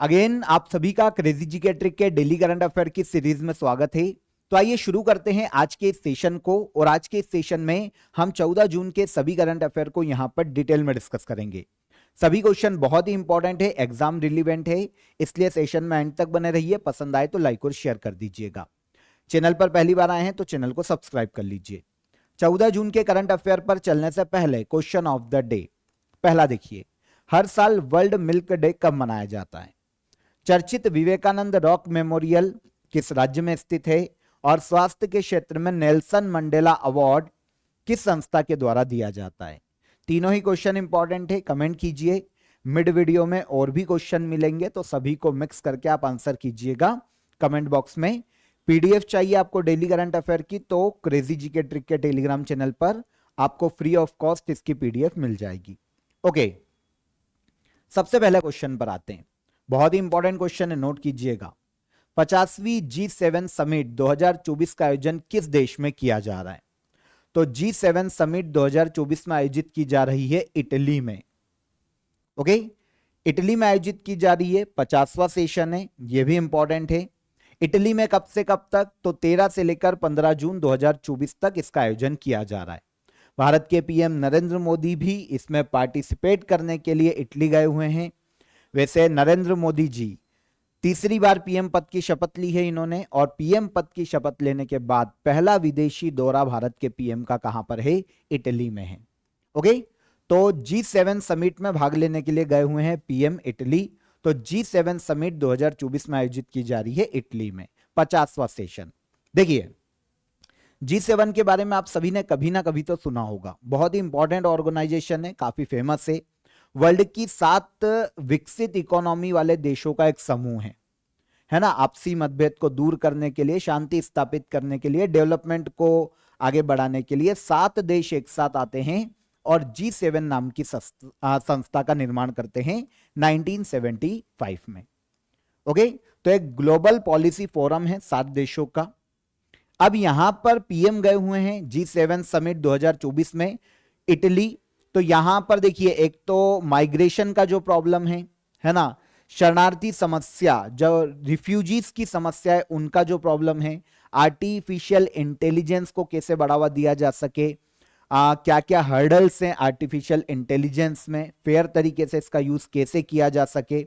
Again आप सभी का क्रेजी जी के ट्रिक के डेली करंट अफेयर की सीरीज में स्वागत है। तो आइए शुरू करते हैं आज के इस सेशन को। और आज के इस सेशन में हम 14 जून के सभी करंट अफेयर को यहां पर डिटेल में डिस्कस करेंगे। सभी क्वेश्चन बहुत ही इंपॉर्टेंट है, एग्जाम रिलीवेंट है, इसलिए सेशन में एंड तक बने रहिए। पसंद आए तो लाइक और शेयर कर दीजिएगा। चैनल पर पहली बार आए हैं तो चैनल को सब्सक्राइब कर लीजिए। 14 जून के करंट अफेयर पर चलने से पहले क्वेश्चन ऑफ द डे पहला देखिए, हर साल वर्ल्ड मिल्क डे कब मनाया जाता है? चर्चित विवेकानंद रॉक मेमोरियल किस राज्य में स्थित है? और स्वास्थ्य के क्षेत्र में नेल्सन मंडेला अवार्ड किस संस्था के द्वारा दिया जाता है? तीनों ही क्वेश्चन इंपॉर्टेंट है, कमेंट कीजिए। मिड वीडियो में और भी क्वेश्चन मिलेंगे तो सभी को मिक्स करके आप आंसर कीजिएगा कमेंट बॉक्स में। पीडीएफ चाहिए आपको डेली करंट अफेयर की तो क्रेजी जी के ट्रिक के टेलीग्राम चैनल पर आपको फ्री ऑफ कॉस्ट इसकी पीडीएफ मिल जाएगी। ओके, सबसे पहले क्वेश्चन पर आते हैं। बहुत ही इंपॉर्टेंट क्वेश्चन है, नोट कीजिएगा। 50वीं G7 समिट 2024 का आयोजन किस देश में किया जा रहा है? तो G7 समिट 2024 में आयोजित की जा रही है इटली में। ओके, इटली में आयोजित की जा रही है, 50वां सेशन है, यह भी इंपॉर्टेंट है। इटली में कब से कब तक? तो 13 से लेकर 15 जून 2024 तक इसका आयोजन किया जा रहा है। भारत के पीएम नरेंद्र मोदी भी इसमें पार्टिसिपेट करने के लिए इटली गए हुए हैं। वैसे नरेंद्र मोदी जी तीसरी बार पीएम पद की शपथ ली है इन्होंने, और पीएम पद की शपथ लेने के बाद पहला विदेशी दौरा भारत के पीएम का कहां पर है? इटली में है। ओके, तो G7 समिट में भाग लेने के लिए गए हुए हैं पीएम इटली। तो G7 समिट 2024 में आयोजित की जा रही है इटली में, 50वां सेशन। देखिए, G7 के बारे में आप सभी ने कभी ना कभी तो सुना होगा। बहुत ही इंपॉर्टेंट ऑर्गेनाइजेशन है, काफी फेमस है। वर्ल्ड की 7 विकसित इकोनॉमी वाले देशों का एक समूह है ना। आपसी मतभेद को दूर करने के लिए, शांति स्थापित करने के लिए, डेवलपमेंट को आगे बढ़ाने के लिए 7 देश एक साथ आते हैं और G7 नाम की संस्था का निर्माण करते हैं 1975 में। ओके, तो एक ग्लोबल पॉलिसी फोरम है 7 देशों का। अब यहां पर पीएम गए हुए हैं G7 समिट 2024 में इटली। तो यहां पर देखिए, एक तो माइग्रेशन का जो प्रॉब्लम है ना, शरणार्थी समस्या, जो रिफ्यूजीज की समस्या है उनका जो प्रॉब्लम है, आर्टिफिशियल इंटेलिजेंस को कैसे बढ़ावा दिया जा सके, क्या क्या हर्डल्स हैं आर्टिफिशियल इंटेलिजेंस में, फेयर तरीके से इसका यूज कैसे किया जा सके,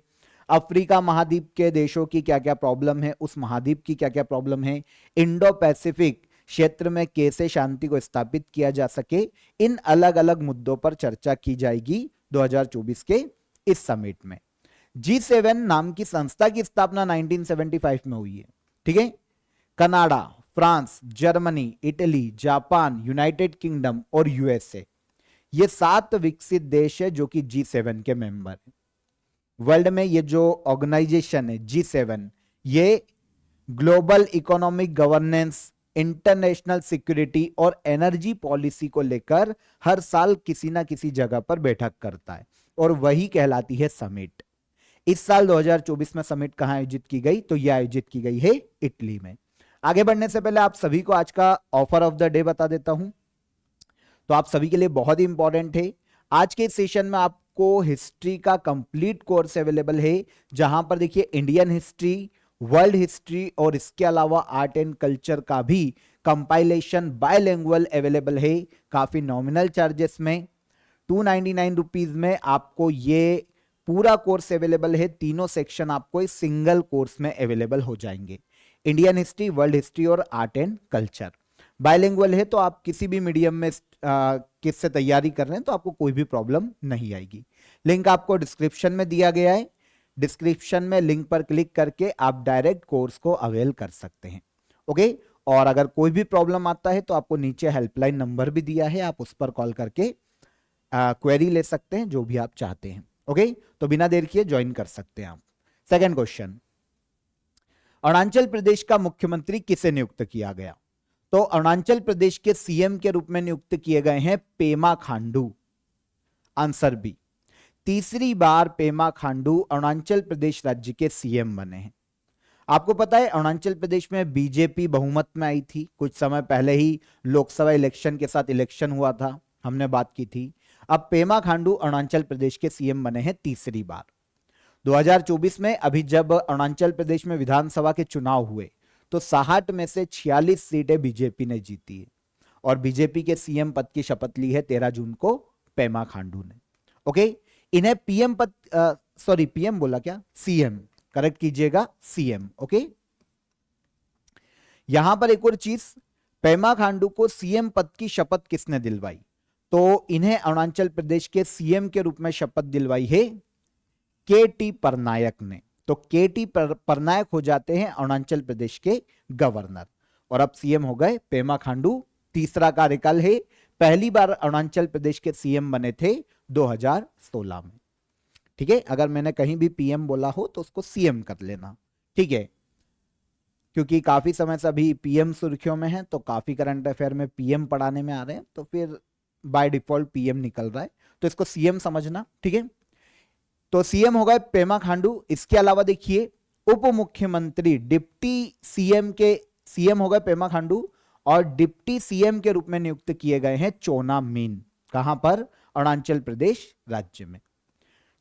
अफ्रीका महाद्वीप के देशों की क्या क्या प्रॉब्लम है, उस महाद्वीप की क्या क्या प्रॉब्लम है, इंडो पैसिफिक क्षेत्र में कैसे शांति को स्थापित किया जा सके, इन अलग अलग मुद्दों पर चर्चा की जाएगी 2024 के इस समिट में। G7 नाम की संस्था की स्थापना 1975 में हुई है। ठीक है, Canada, France, Germany, Italy, Japan, United kingdom और यूएसए, ये 7 विकसित देश है जो कि G7 के मेंबर है। वर्ल्ड में ये जो ऑर्गेनाइजेशन है G7, ये global economic governance, international security और एनर्जी पॉलिसी को लेकर हर साल किसी ना किसी जगह पर बैठक करता है और वही कहलाती है समिट। इस साल 2024 में समिट कहां आयोजित की गई? तो यह आयोजित की गई है इटली में। आगे बढ़ने से पहले आप सभी को आज का ऑफर ऑफ द डे बता देता हूं, तो आप सभी के लिए बहुत ही इंपॉर्टेंट है। आज के सेशन में आपको हिस्ट्री का कंप्लीट कोर्स अवेलेबल है, जहां पर देखिए इंडियन हिस्ट्री, वर्ल्ड हिस्ट्री और इसके अलावा आर्ट एंड कल्चर का भी कंपाइलेशन बायलिंगुअल अवेलेबल है, काफी नॉमिनल चार्जेस में। 299 रुपीज में आपको ये पूरा कोर्स अवेलेबल है। तीनों सेक्शन आपको इस सिंगल कोर्स में अवेलेबल हो जाएंगे, इंडियन हिस्ट्री, वर्ल्ड हिस्ट्री और आर्ट एंड कल्चर। बायलिंगुअल है तो आप किसी भी मीडियम में किससे तैयारी कर रहे हैं तो आपको कोई भी प्रॉब्लम नहीं आएगी। लिंक आपको डिस्क्रिप्शन में दिया गया है, डिस्क्रिप्शन में लिंक पर क्लिक करके आप डायरेक्ट कोर्स को अवेल कर सकते हैं। ओके, और अगर कोई भी प्रॉब्लम आता है तो आपको नीचे हेल्पलाइन नंबर भी दिया है, आप उस पर कॉल करके क्वेरी ले सकते हैं, जो भी आप चाहते हैं। ओके, तो बिना देर किए ज्वाइन कर सकते हैं आप। सेकंड क्वेश्चन, अरुणाचल प्रदेश का मुख्यमंत्री किसे नियुक्त किया गया? तो अरुणाचल प्रदेश के सीएम के रूप में नियुक्त किए गए हैं पेमा खांडू। आंसर बी, तीसरी बार पेमा खांडू अरुणाचल प्रदेश राज्य के सीएम बने हैं। आपको पता है अरुणाचल प्रदेश में बीजेपी बहुमत में आई थी, कुछ समय पहले ही लोकसभा इलेक्शन के साथ इलेक्शन हुआ था, हमने बात की थी। अब पेमा खांडू अरुणाचल प्रदेश के सीएम बने हैं तीसरी बार। 2024 में अभी जब अरुणाचल प्रदेश में विधानसभा के चुनाव हुए तो 60 में से 46 सीटें बीजेपी ने जीती है और बीजेपी के सीएम पद की शपथ ली है 13 जून को पेमा खांडू ने। ओके, इन्हें पीएम पद, सॉरी पीएम बोला क्या, सीएम, करेक्ट कीजिएगा, सीएम। ओके, यहां पर एक और चीज, पेमा खांडू को सीएम पद की शपथ किसने दिलवाई? तो इन्हें अरुणाचल प्रदेश के सीएम के रूप में शपथ दिलवाई है के टी पटनायक ने। तो के टी पटनायक हो जाते हैं अरुणाचल प्रदेश के गवर्नर और अब सीएम हो गए पेमा खांडू। तीसरा कार्यकाल है, पहली बार अरुणाचल प्रदेश के सीएम बने थे 2016 में। ठीक है, अगर मैंने कहीं भी पीएम बोला हो तो उसको सीएम कर लेना, ठीक है, क्योंकि काफी समय से अभी पीएम सुर्खियों में है तो काफी करंट अफेयर में पीएम पढ़ाने में आ रहे हैं, तो फिर बाय डिफॉल्ट पीएम निकल रहा है, तो इसको सीएम समझना। ठीक है, तो सीएम हो गए पेमा खांडू। इसके अलावा देखिए उप मुख्यमंत्री, डिप्टी सीएम के सीएम हो गए पेमा खांडू और डिप्टी सीएम के रूप में नियुक्त किए गए हैं चोना मीन। कहां पर? अरुणाचल प्रदेश राज्य में।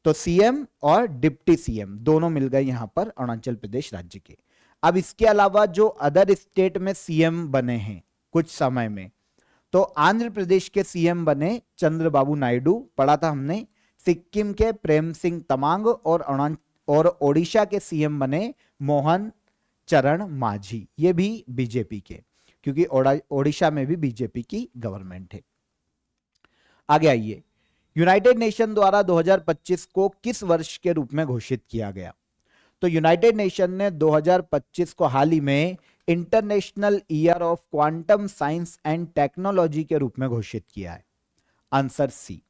तो सीएम और डिप्टी सीएम दोनों मिल गए यहां पर अरुणाचल प्रदेश राज्य के। अब इसके अलावा जो अदर स्टेट में सीएम बने हैं कुछ समय में, तो आंध्र प्रदेश के सीएम बने चंद्रबाबू नायडू, पढ़ा था हमने। सिक्किम के प्रेम सिंह तमांग और ओडिशा के सीएम बने मोहन चरण मांझी, ये भी बीजेपी के, क्योंकि ओडिशा में भी बीजेपी की गवर्नमेंट है। आगे आइए, यूनाइटेड नेशन द्वारा 2025 को किस वर्ष के रूप में घोषित किया गया? तो यूनाइटेड नेशन ने 2025 को हाल ही में international year of quantum science and technology के रूप में घोषित किया है। Answer C.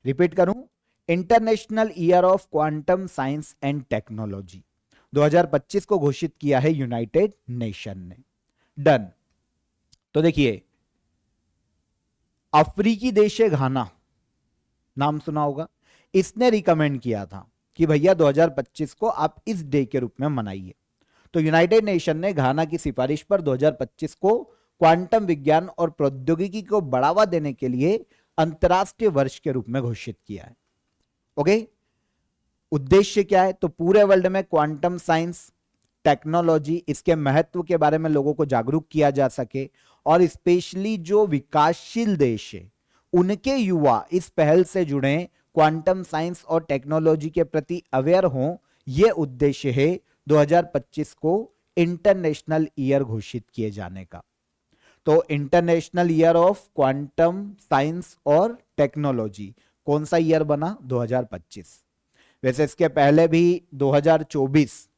रिपीट करूं, international year of quantum science and technology 2025 को घोषित किया है यूनाइटेड नेशन ने। डन। तो देखिए, अफ्रीकी देश है घाना, नाम सुना होगा, इसने रिकमेंड किया था कि भैया 2025 को आप इस डे के रूप में मनाइए। तो यूनाइटेड नेशन ने घाना की सिफारिश पर 2025 को क्वांटम विज्ञान और प्रौद्योगिकी को बढ़ावा देने के लिए अंतरराष्ट्रीय वर्ष के रूप में घोषित किया है। ओके, उद्देश्य क्या है? तो पूरे वर्ल्ड में क्वांटम साइंस, टेक्नोलॉजी, इसके महत्व के बारे में लोगों को जागरूक किया जा सके और स्पेशली जो विकासशील देश है उनके युवा इस पहल से जुड़े, क्वांटम साइंस और टेक्नोलॉजी के प्रति अवेयर हों, यह उद्देश्य है 2025 को इंटरनेशनल ईयर घोषित किए जाने का। तो international year of quantum science और टेक्नोलॉजी कौन सा ईयर बना? 2025। वैसे इसके पहले भी 2024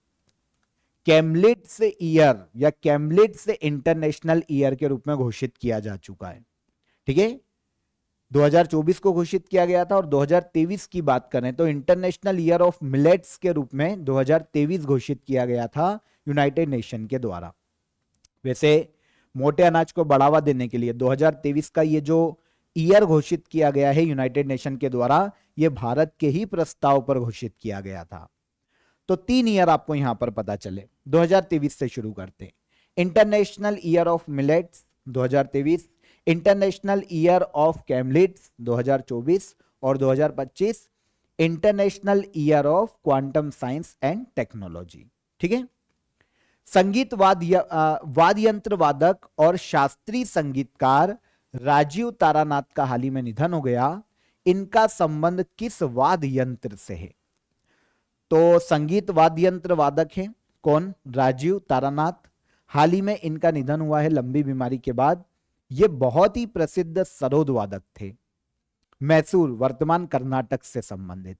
कैम्ब्रिड्ज ईयर या कैम्ब्रिड्ज इंटरनेशनल ईयर के रूप में घोषित किया जा चुका है। ठीक है, 2024 को घोषित किया गया था और 2023 की बात करें तो इंटरनेशनल ईयर ऑफ मिलेट्स के रूप में 2023 घोषित किया गया था यूनाइटेड नेशन के द्वारा। वैसे मोटे अनाज को बढ़ावा देने के लिए 2023 का ये जो ईयर घोषित किया गया है यूनाइटेड नेशन के द्वारा, ये भारत के ही प्रस्ताव पर घोषित किया गया था। तो 3 ईयर आपको यहां पर पता चले। 2023 से शुरू करते हैं। International year of millets 2023, international year of Cambridge 2024 और 2025 international year of quantum science and technology. ठीक है, संगीत वाद्य यंत्र वादक और शास्त्रीय संगीतकार राजीव तारानाथ का हाल ही में निधन हो गया। इनका संबंध किस वाद्य यंत्र से है? तो संगीत वाद्य यंत्र वादक है कौन? राजीव तारानाथ। हाल ही में इनका निधन हुआ है लंबी बीमारी के बाद। ये बहुत ही प्रसिद्ध सरोद वादक थे, मैसूर वर्तमान कर्नाटक से संबंधित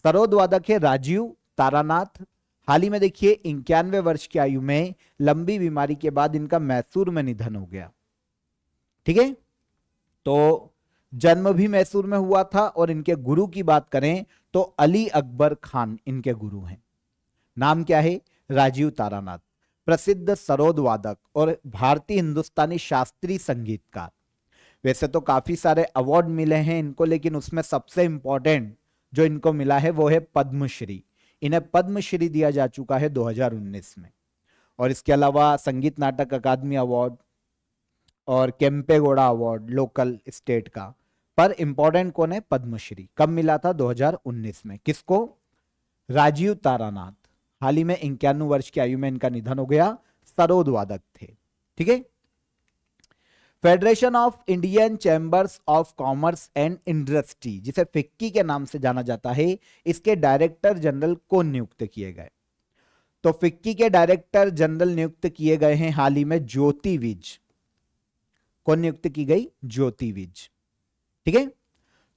सरोद वादक है राजीव तारानाथ। हाल ही में देखिए 91 वर्ष की आयु में लंबी बीमारी के बाद इनका मैसूर में निधन हो गया। ठीक है, तो जन्म भी मैसूर में हुआ था और इनके गुरु की बात करें तो अली अकबर खान इनके गुरु हैं। नाम क्या है? राजीव तारानाथ, प्रसिद्ध सरोद वादक और भारतीय हिंदुस्तानी शास्त्रीय संगीतकार। वैसे तो काफी सारे अवार्ड मिले हैं इनको, लेकिन उसमें सबसे इंपॉर्टेंट जो इनको मिला है वो है पद्मश्री। इन्हें पद्मश्री दिया जा चुका है 2019 में। और इसके अलावा संगीत नाटक अकादमी अवार्ड और केम्पेगौड़ा अवार्ड लोकल स्टेट का। पर इंपॉर्टेंट कौन है? पद्मश्री। कब मिला था? 2019 में। किसको? राजीव तारानाथ, हाल ही में 91 वर्ष की आयु में इनका निधन हो गया, सरोद वादक थे। ठीक है। Federation of Indian chambers of commerce and industry, जिसे फिक्की के नाम से जाना जाता है, इसके डायरेक्टर जनरल कौन नियुक्त किए गए? तो फिक्की के डायरेक्टर जनरल नियुक्त किए गए हैं हाल ही में ज्योति विज। कौन नियुक्त की गई? ज्योति विज। ठीक है।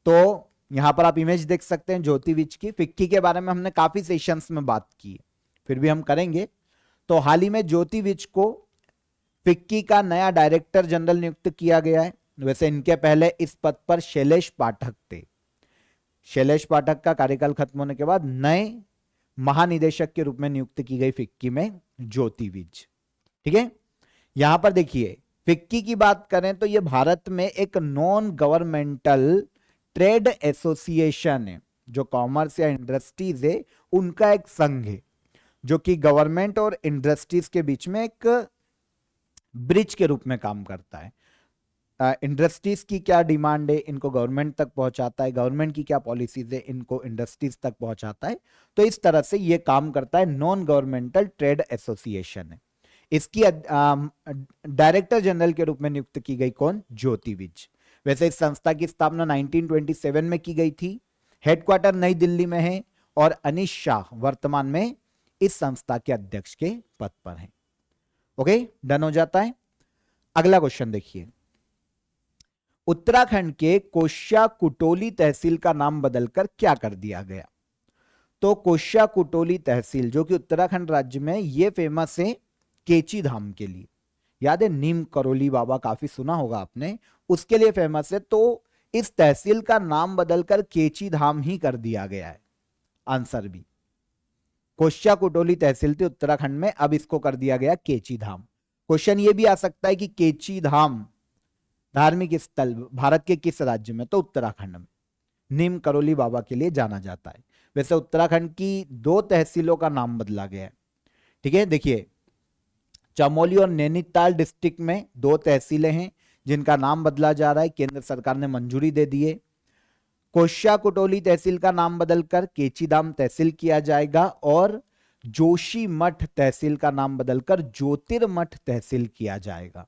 तो यहां पर आप इमेज देख सकते हैं ज्योति विज की। फिक्की के बारे में हमने काफी सेशंस में बात की, फिर भी हम करेंगे। तो हाल ही में ज्योति विज को फिक्की का नया डायरेक्टर जनरल नियुक्त किया गया है। वैसे इनके पहले इस पद पर शैलेश पाठक थे। शैलेश पाठक का कार्यकाल खत्म होने के बाद नए महानिदेशक के रूप में नियुक्त की गई फिक्की में ज्योति विज। ठीक है। यहां पर देखिए, फिक्की की बात करें तो यह भारत में एक नॉन गवर्नमेंटल ट्रेड एसोसिएशन है, जो कॉमर्स या इंडस्ट्रीज है उनका एक संघ है, जो कि गवर्नमेंट और इंडस्ट्रीज के बीच में एक ब्रिज के रूप में काम करता है। इंडस्ट्रीज की क्या डिमांड है इनको गवर्नमेंट तक पहुंचाता है, गवर्नमेंट की क्या पॉलिसीज है इनको इंडस्ट्रीज तक पहुंचाता है। तो इस तरह से ये काम करता है, नॉन गवर्नमेंटल ट्रेड एसोसिएशन है। इसकी डायरेक्टर जनरल के रूप में नियुक्त की गई कौन? ज्योति विज। वैसे इस संस्था की स्थापना 1927 में की गई थी। हेडक्वार्टर नई दिल्ली में है और अनीश शाह वर्तमान में इस संस्था के अध्यक्ष के पद पर हैं। ओके, डन हो जाता है। अगला क्वेश्चन देखिए, उत्तराखंड के कोश्या कुटोली तहसील का नाम बदलकर क्या कर दिया गया? तो कोश्या कुटोली तहसील जो कि उत्तराखंड राज्य में, ये फेमस है केची धाम के लिए। याद है नीम करोली बाबा, काफी सुना होगा आपने, उसके लिए फेमस है। तो इस तहसील का नाम बदलकर केची धाम ही कर दिया गया है। आंसर बी, कोश्या कुटोली तहसील थी उत्तराखंड में, अब इसको कर दिया गया केची धाम। क्वेश्चन ये भी आ सकता है कि केची धाम धार्मिक स्थल भारत के किस राज्य में? तो उत्तराखंड में। नीम करोली बाबा के लिए जाना जाता है। वैसे उत्तराखंड की 2 तहसीलों का नाम बदला गया है। ठीक है। देखिए, चमोली और नैनीताल डिस्ट्रिक्ट में 2 तहसीलें हैं जिनका नाम बदला जा रहा है, केंद्र सरकार ने मंजूरी दे दी है। कोश्या कुटोली तहसील का नाम बदलकर केचीधाम तहसील किया जाएगा और जोशीमठ तहसील का नाम बदलकर ज्योतिर्मठ तहसील किया जाएगा।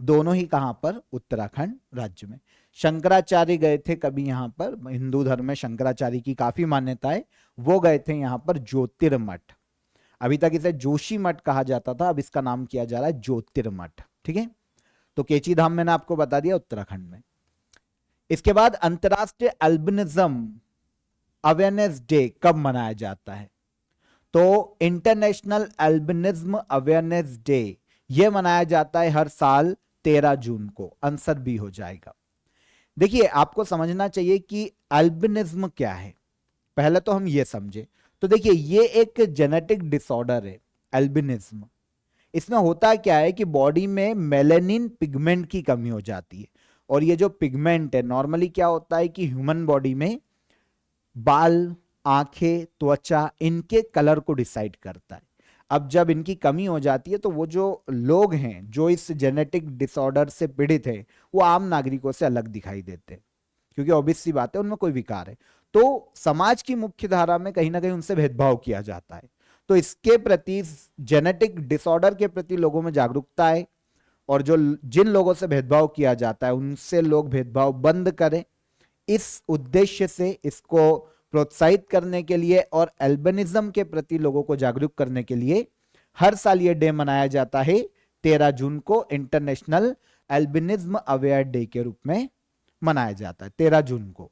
दोनों ही कहां पर? उत्तराखंड राज्य में। शंकराचार्य गए थे कभी यहां पर, हिंदू धर्म में शंकराचार्य की काफी मान्यता है, वो गए थे यहां पर ज्योतिर्मठ। अभी तक इसे जोशीमठ कहा जाता था, अब इसका नाम किया जा रहा है ज्योतिर्मठ। ठीक है। तो केची धाम मैंने आपको बता दिया उत्तराखंड में। इसके बाद अंतरराष्ट्रीय अल्बिनिज्म अवेयरनेस डे कब मनाया जाता है? तो इंटरनेशनल अल्बिनिज्म अवेयरनेस डे यह मनाया जाता है हर साल 13 जून को। आंसर बी हो जाएगा। देखिए, आपको समझना चाहिए कि अल्बिनिज्म क्या है, पहले तो हम ये समझे। तो देखिए, ये एक जेनेटिक डिसऑर्डर है अल्बिनिज्म। इसमें होता क्या है कि बॉडी में मेलेनिन पिगमेंट की कमी हो जाती है, और ये जो पिगमेंट है नॉर्मली क्या होता है कि ह्यूमन बॉडी में बाल, आंखें, त्वचा, इनके कलर को डिसाइड करता है। अब जब इनकी कमी हो जाती है तो वो जो लोग हैं जो इस जेनेटिक डिसऑर्डर से पीड़ित है वो आम नागरिकों से अलग दिखाई देते हैं, क्योंकि ऑब्वियस सी बात है उनमें कोई विकार है। तो समाज की मुख्य धारा में कहीं ना कहीं उनसे भेदभाव किया जाता है। तो इसके प्रति, जेनेटिक डिसऑर्डर के प्रति लोगों में जागरूकता है, और जो जिन लोगों से भेदभाव किया जाता है उनसे लोग भेदभाव बंद करें, इस उद्देश्य से इसको प्रोत्साहित करने के लिए और एल्बिनिज्म के प्रति लोगों को जागरूक करने के लिए हर साल ये डे मनाया जाता है 13 जून को। इंटरनेशनल एल्बिनिज्म अवेयर डे के रूप में मनाया जाता है 13 जून को।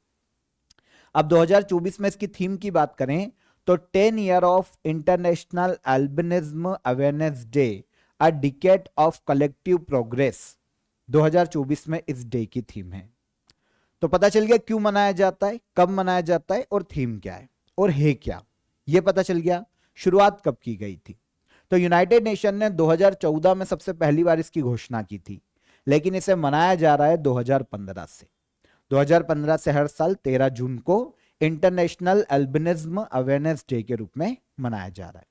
अब 2024 में इसकी थीम की बात करें तो 10 year of international albinism awareness day, a decade of collective progress, 2024 में इस डे की थीम है। तो पता चल गया क्यों मनाया जाता है, कब मनाया जाता है और थीम क्या है और है क्या, ये पता चल गया। शुरुआत कब की गई थी? तो यूनाइटेड नेशन ने 2014 में सबसे पहली बार इसकी घोषणा की थी, लेकिन इसे मनाया जा रहा है 2015 से। 2015 से हर साल 13 जून को इंटरनेशनल एल्बिनिज्म अवेयरनेस डे के रूप में मनाया जा रहा है।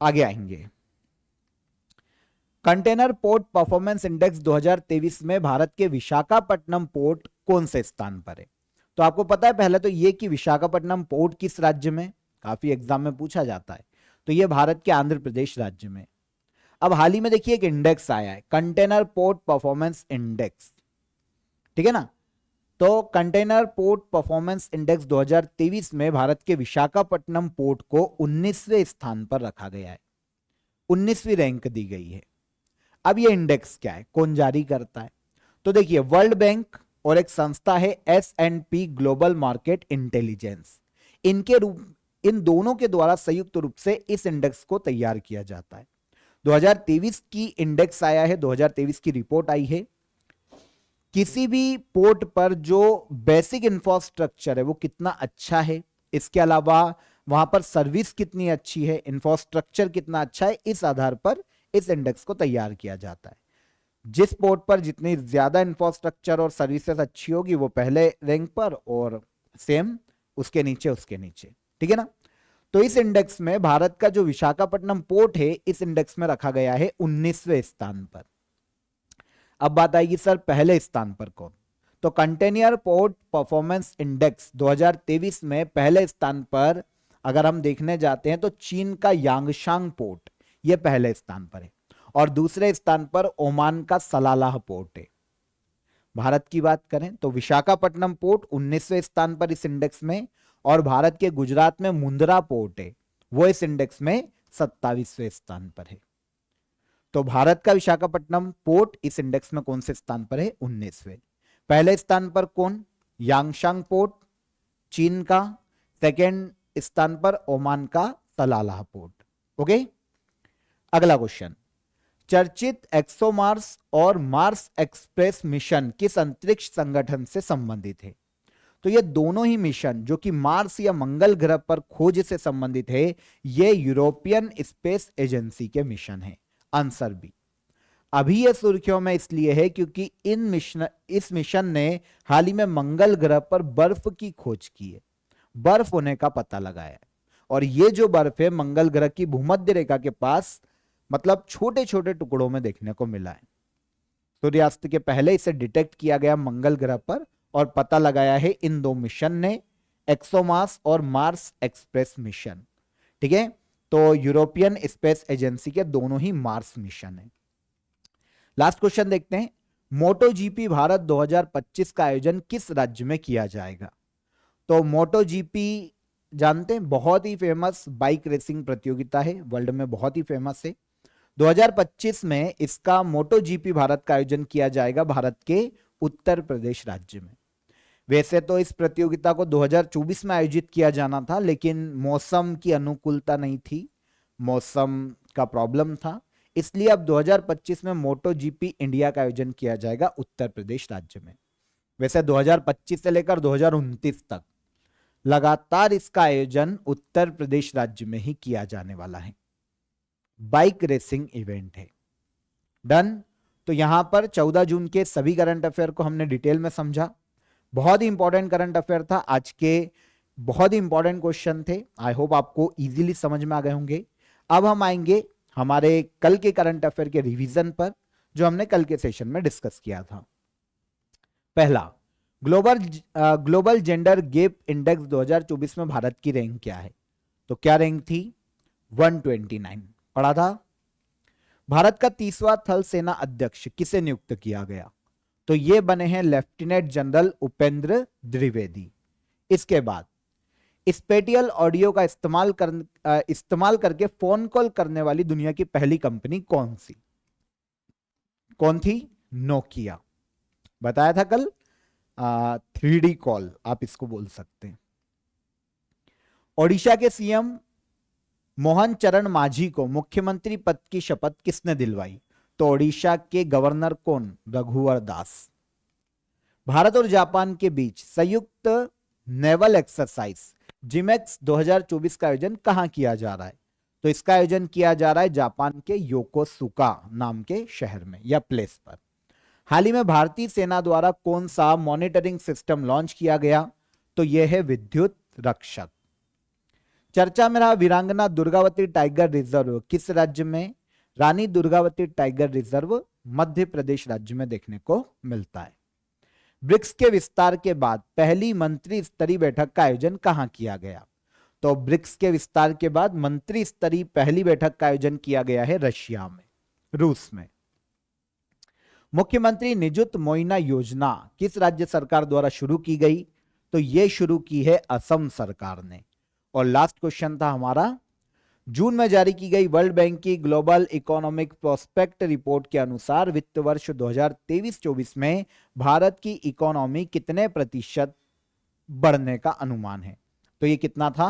आगे आएंगे, कंटेनर पोर्ट परफॉर्मेंस इंडेक्स 2023 में भारत के विशाखापट्टनम पोर्ट कौन से स्थान पर है? तो आपको पता है पहले तो ये कि विशाखापट्टनम पोर्ट किस राज्य में, काफी एग्जाम में पूछा जाता है, तो ये भारत के आंध्र प्रदेश राज्य में। अब हाल ही में देखिए एक इंडेक्स आया है, कंटेनर पोर्ट परफॉर्मेंस इंडेक्स, ठीक है ना। तो कंटेनर पोर्ट परफॉर्मेंस इंडेक्स 2023 में भारत के विशाखापट्टनम पोर्ट को 19वें स्थान पर रखा गया है, 19वीं रैंक दी गई है। अब ये इंडेक्स क्या है, कौन जारी करता है, तो देखिए वर्ल्ड बैंक और एक संस्था है S&P ग्लोबल मार्केट इंटेलिजेंस, इन दोनों के द्वारा संयुक्त रूप से इस इंडेक्स को तैयार किया जाता है। 2023 की इंडेक्स आया है, 2023 की रिपोर्ट आई है। किसी भी पोर्ट पर जो बेसिक इंफ्रास्ट्रक्चर है वो कितना अच्छा है, इसके अलावा वहां पर सर्विस कितनी अच्छी है, इंफ्रास्ट्रक्चर कितना अच्छा है, इस आधार पर इस इंडेक्स को तैयार किया जाता है। जिस पोर्ट पर जितनी ज्यादा इंफ्रास्ट्रक्चर और सर्विसेज अच्छी होगी वो पहले रैंक पर, और सेम उसके नीचे, ठीक है ना। तो इस इंडेक्स में भारत का जो विशाखापट्टनम पोर्ट है इस इंडेक्स में रखा गया है 19वें स्थान पर। अब बात आएगी सर पहले स्थान पर कौन, तो कंटेनर पोर्ट परफॉर्मेंस इंडेक्स 2023 में पहले स्थान पर अगर हम देखने जाते हैं तो चीन का यांगशांग पोर्ट यह पहले स्थान पर है, और दूसरे स्थान पर ओमान का सलालाह पोर्ट है। भारत की बात करें तो विशाखापट्टनम पोर्ट 19वें स्थान पर इस इंडेक्स में, और भारत के गुजरात में मुंद्रा पोर्ट है वो इस इंडेक्स में 27वें स्थान पर है। तो भारत का विशाखापट्टनम पोर्ट इस इंडेक्स में कौन से स्थान पर है, 19वें। पहले स्थान पर कौन, यांगशांग पोर्ट चीन का, सेकेंड स्थान पर ओमान का सलालाह पोर्ट। ओके, अगला क्वेश्चन, चर्चित एक्सोमार्स और मार्स एक्सप्रेस मिशन किस अंतरिक्ष संगठन से संबंधित है, तो ये दोनों ही मिशन जो कि मार्स या मंगल ग्रह पर खोज से संबंधित है ये यूरोपियन स्पेस एजेंसी के मिशन है, आंसर बी। अभी ये सुर्खियों में इसलिए है क्योंकि इस मिशन ने हाल ही में मंगल ग्रह पर बर्फ की खोज की है, बर्फ होने का पता लगाया है, और ये जो बर्फ है मंगल ग्रह की भूमध्य रेखा के पास मतलब छोटे छोटे टुकड़ों में देखने को मिला है। सूर्यास्त के पहले इसे डिटेक्ट किया गया मंगल ग्रह पर, और पता लगाया है इन दो मिशन ने, एक्सोमास और मार्स एक्सप्रेस मिशन, ठीक है। तो यूरोपियन स्पेस एजेंसी के दोनों ही मार्स मिशन है। लास्ट क्वेश्चन देखते हैं, मोटो जीपी भारत 2025 का आयोजन किस राज्य में किया जाएगा, तो मोटो जीपी जानते हैं बहुत ही फेमस बाइक रेसिंग प्रतियोगिता है, वर्ल्ड में बहुत ही फेमस है। 2025 में इसका मोटो जीपी भारत का आयोजन किया जाएगा भारत के उत्तर प्रदेश राज्य में। वैसे तो इस प्रतियोगिता को 2024 में आयोजित किया जाना था, लेकिन मौसम की अनुकूलता नहीं थी, मौसम का प्रॉब्लम था, इसलिए अब 2025 में मोटो जीपी इंडिया का आयोजन किया जाएगा उत्तर प्रदेश राज्य में। वैसे 2025 से लेकर 2029 तक लगातार इसका आयोजन उत्तर प्रदेश राज्य में ही किया जाने वाला है। बाइक रेसिंग इवेंट है, डन। तो यहां पर 14 जून के सभी करंट अफेयर को हमने डिटेल में समझा, बहुत ही इंपॉर्टेंट करंट अफेयर था आज के, बहुत ही इंपॉर्टेंट क्वेश्चन थे, आई होप आपको इजीली समझ में आ गए होंगे। अब हम आएंगे हमारे कल के करंट अफेयर के रिवीजन पर जो हमने कल के सेशन में डिस्कस किया था। पहला, ग्लोबल जेंडर गैप इंडेक्स 2024 में भारत की रैंक क्या है, तो क्या रैंक थी, 129 पढ़ा था। भारत का 30वां थल सेना अध्यक्ष किसे नियुक्त किया गया, तो ये बने हैं लेफ्टिनेंट जनरल उपेंद्र द्विवेदी। इसके बाद स्पेटियल ऑडियो का इस्तेमाल करके फोन कॉल करने वाली दुनिया की पहली कंपनी कौन थी, नोकिया, बताया था कल, 3D कॉल आप इसको बोल सकते हैं। ओडिशा के सीएम मोहन चरण मांझी को मुख्यमंत्री पद की शपथ किसने दिलवाई, तो ओडिशा के गवर्नर कौन, रघुवर दास। भारत और जापान के बीच संयुक्त नेवल एक्सरसाइज जिमेक्स 2024 का आयोजन कहां किया जा रहा है, तो इसका आयोजन किया जा रहा है जापान के योकोसुका नाम के शहर में या प्लेस पर। हाल ही में भारतीय सेना द्वारा कौन सा मॉनिटरिंग सिस्टम लॉन्च किया गया, तो यह है विद्युत रक्षक। चर्चा में रहा वीरांगना दुर्गावती टाइगर रिजर्व किस राज्य में, रानी दुर्गावती टाइगर रिजर्व मध्य प्रदेश राज्य में देखने को मिलता है। ब्रिक्स के विस्तार के बाद पहली मंत्री स्तरीय बैठक का आयोजन कहां किया गया? तो ब्रिक्स के विस्तार के बाद मंत्री स्तरीय पहली बैठक का आयोजन किया गया है रशिया में, रूस में। मुख्यमंत्री निजुत मोइना योजना किस राज्य सरकार द्वारा शुरू की गई? तो यह शुरू की है असम सरकार ने। और लास्ट क्वेश्चन था हमारा, जून में जारी की गई वर्ल्ड बैंक की ग्लोबल इकोनॉमिक प्रोस्पेक्ट रिपोर्ट के अनुसार वित्त वर्ष 2023-24 में भारत की इकोनॉमी कितने प्रतिशत बढ़ने का अनुमान है? तो ये कितना था?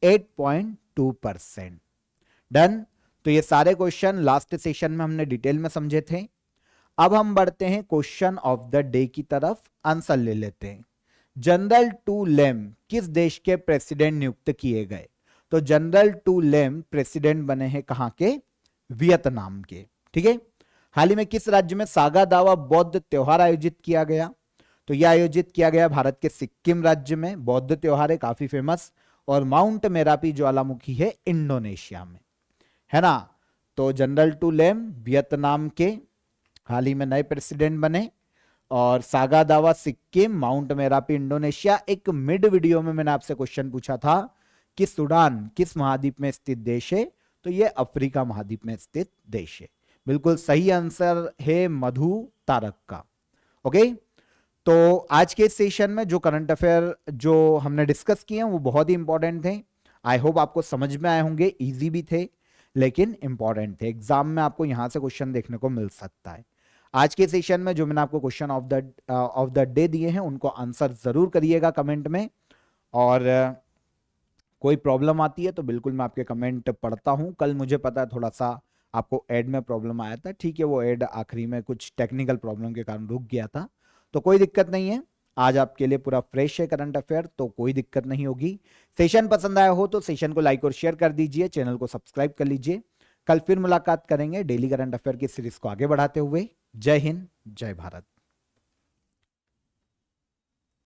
8.2%। डन। तो ये सारे क्वेश्चन लास्ट सेशन में हमने डिटेल में समझे थे। अब हम बढ़ते हैं क्वेश्चन ऑफ द डे की तरफ, आंसर ले लेते हैं। जनरल टू लेम किस देश के प्रेसिडेंट नियुक्त किए गए? तो जनरल टू लेम प्रेसिडेंट बने हैं कहां के? वियतनाम के। ठीक है। हाल ही में किस राज्य में सागा दावा बौद्ध त्योहार आयोजित किया गया? तो यह आयोजित किया गया भारत के सिक्किम राज्य में। बौद्ध त्योहार है काफी फेमस। और माउंट मेरापी ज्वालामुखी है इंडोनेशिया में, है ना। तो जनरल टू लेम वियतनाम के हाल ही में नए प्रेसिडेंट बने। और सागा दावा सिक्किम, माउंट मेरापी इंडोनेशिया। एक मिड वीडियो में मैंने आपसे क्वेश्चन पूछा था कि सूडान किस महाद्वीप में स्थित देश है? तो यह अफ्रीका महाद्वीप में स्थित देश है। बिल्कुल सही आंसर है मधु तारक का। ओके। तो आज के सेशन में जो करंट अफेयर जो हमने डिस्कस किए हैं वो बहुत ही इंपॉर्टेंट थे। आई होप आपको समझ में आए होंगे, इजी भी थे लेकिन इंपॉर्टेंट थे। एग्जाम में आपको यहां से क्वेश्चन देखने को मिल सकता है। आज के सेशन में जो मैंने आपको क्वेश्चन ऑफ द डे दिए हैं उनको आंसर जरूर करिएगा कमेंट में। और कोई प्रॉब्लम आती है तो बिल्कुल मैं आपके कमेंट पढ़ता हूं। कल मुझे पता है थोड़ा सा आपको ऐड में प्रॉब्लम आया था, ठीक है, वो ऐड आखिरी में कुछ टेक्निकल प्रॉब्लम के कारण रुक गया था, तो कोई दिक्कत नहीं है। आज आपके लिए पूरा फ्रेश है करंट अफेयर, तो कोई दिक्कत नहीं होगी। सेशन पसंद आया हो तो सेशन को लाइक और शेयर कर दीजिए, चैनल को सब्सक्राइब कर लीजिए। कल फिर मुलाकात करेंगे डेली करंट अफेयर की सीरीज को आगे बढ़ाते हुए। जय हिंद, जय भारत।